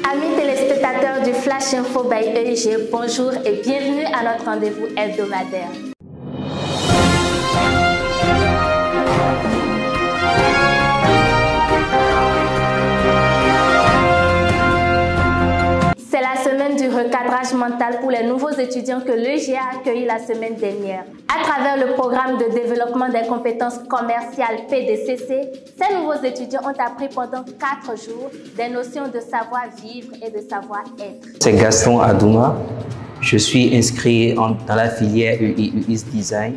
Amis téléspectateurs du Flash Info by EIG, bonjour et bienvenue à notre rendez-vous hebdomadaire. C'est la semaine du recadrage mental pour les nouveaux étudiants que l'EIG a accueillis la semaine dernière. À travers le programme de développement des compétences commerciales PDCC, ces nouveaux étudiants ont appris pendant 4 jours des notions de savoir-vivre et de savoir-être. C'est Gaston Adouma. Je suis inscrit dans la filière UI/UX Design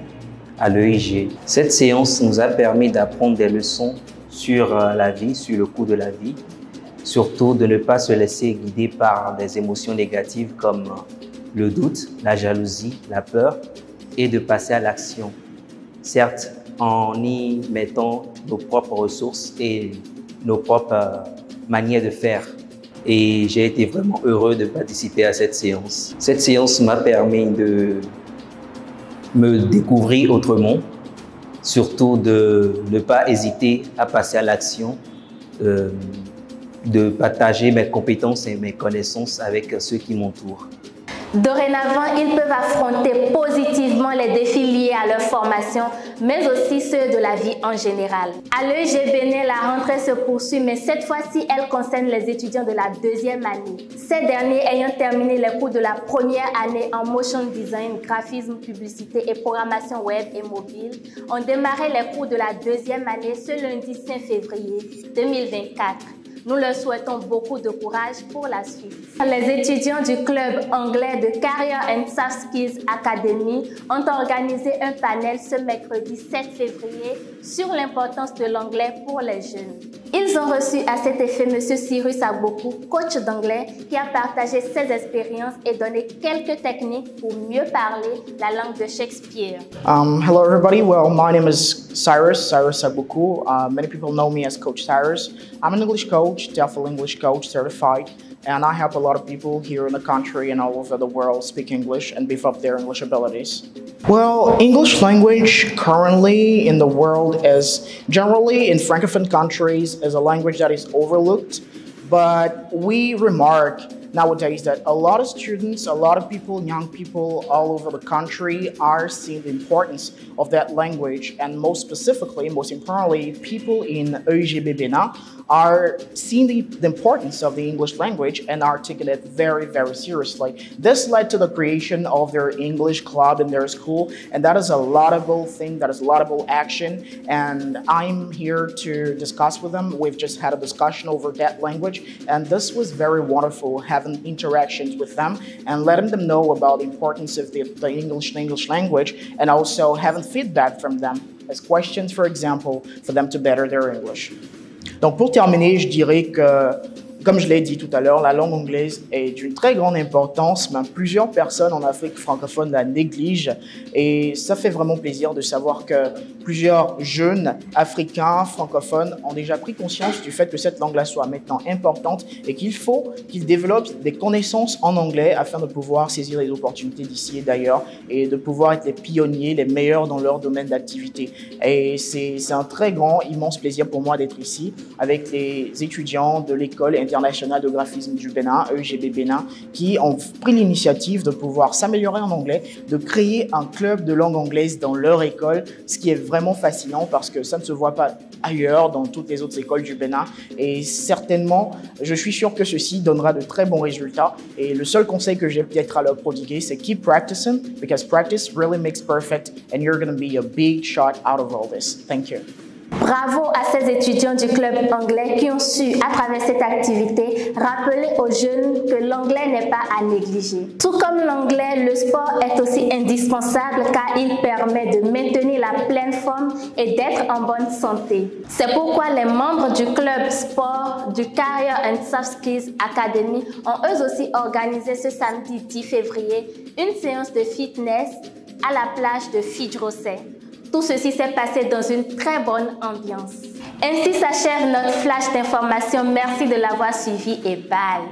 à l'EIG. Cette séance nous a permis d'apprendre des leçons sur la vie, sur le cours de la vie. Surtout de ne pas se laisser guider par des émotions négatives comme le doute, la jalousie, la peur et de passer à l'action. Certes, en y mettant nos propres ressources et nos propres manières de faire. Et j'ai été vraiment heureux de participer à cette séance. Cette séance m'a permis de me découvrir autrement, surtout de ne pas hésiter à passer à l'action, de partager mes compétences et mes connaissances avec ceux qui m'entourent. Dorénavant, ils peuvent affronter positivement les défis liés à leur formation, mais aussi ceux de la vie en général. À l'EIG Bénin, la rentrée se poursuit, mais cette fois-ci, elle concerne les étudiants de la 2e année. Ces derniers ayant terminé les cours de la 1re année en motion design, graphisme, publicité et programmation web et mobile, ont démarré les cours de la 2e année ce lundi 5 février 2024. Nous leur souhaitons beaucoup de courage pour la suite. Les étudiants du club anglais de Career and Soft Skills Academy ont organisé un panel ce mercredi 7 février sur l'importance de l'anglais pour les jeunes. Ils ont reçu à cet effet M. Cyrus Agbokou, coach d'anglais, qui a partagé ses expériences et donné quelques techniques pour mieux parler la langue de Shakespeare. Hello everybody, well my name is Cyrus Agbokou. Many people know me as Coach Cyrus. I'm an English coach, TEFL English coach certified, and I help a lot of people here in the country and all over the world speak English and beef up their English abilities. Well, English language currently in the world is generally in Francophone countries is a language that is overlooked, but we remark nowadays that a lot of students, a lot of people, young people all over the country are seeing the importance of that language, and most specifically, most importantly, people in EIG Bénin are seeing the importance of the English language and are taking it very, very seriously. This led to the creation of their English club in their school, and that is a laudable thing, that is a laudable action, and I'm here to discuss with them. We've just had a discussion over that language, and this was very wonderful, having interactions with them and letting them know about the importance of the English language, and also having feedback from them as questions, for example, for them to better their English. Donc pour terminer, je dirais que, comme je l'ai dit tout à l'heure, la langue anglaise est d'une très grande importance, mais plusieurs personnes en Afrique francophone la négligent, et ça fait vraiment plaisir de savoir que plusieurs jeunes africains francophones ont déjà pris conscience du fait que cette langue-là soit maintenant importante et qu'il faut qu'ils développent des connaissances en anglais afin de pouvoir saisir les opportunités d'ici et d'ailleurs et de pouvoir être les pionniers, les meilleurs dans leur domaine d'activité. Et c'est un très grand, immense plaisir pour moi d'être ici avec les étudiants de l'école internationale de graphisme du Bénin, EIGB Bénin, qui ont pris l'initiative de pouvoir s'améliorer en anglais, de créer un club de langue anglaise dans leur école, ce qui est vraiment fascinant parce que ça ne se voit pas ailleurs dans toutes les autres écoles du Bénin, et certainement je suis sûr que ceci donnera de très bons résultats, et le seul conseil que j'ai peut-être à leur prodiguer, c'est keep practicing, because practice really makes perfect and you're going to be a big shot out of all this. Thank you. Bravo à ces étudiants du club anglais qui ont su, à travers cette activité, rappeler aux jeunes que l'anglais n'est pas à négliger. Tout comme l'anglais, le sport est aussi indispensable car il permet de maintenir la pleine forme et d'être en bonne santé. C'est pourquoi les membres du club sport du Career and Soft Skills Academy ont eux aussi organisé ce samedi 10 février une séance de fitness à la plage de Fidjrosset. Tout ceci s'est passé dans une très bonne ambiance. Ainsi s'achève notre flash d'information. Merci de l'avoir suivi et bye.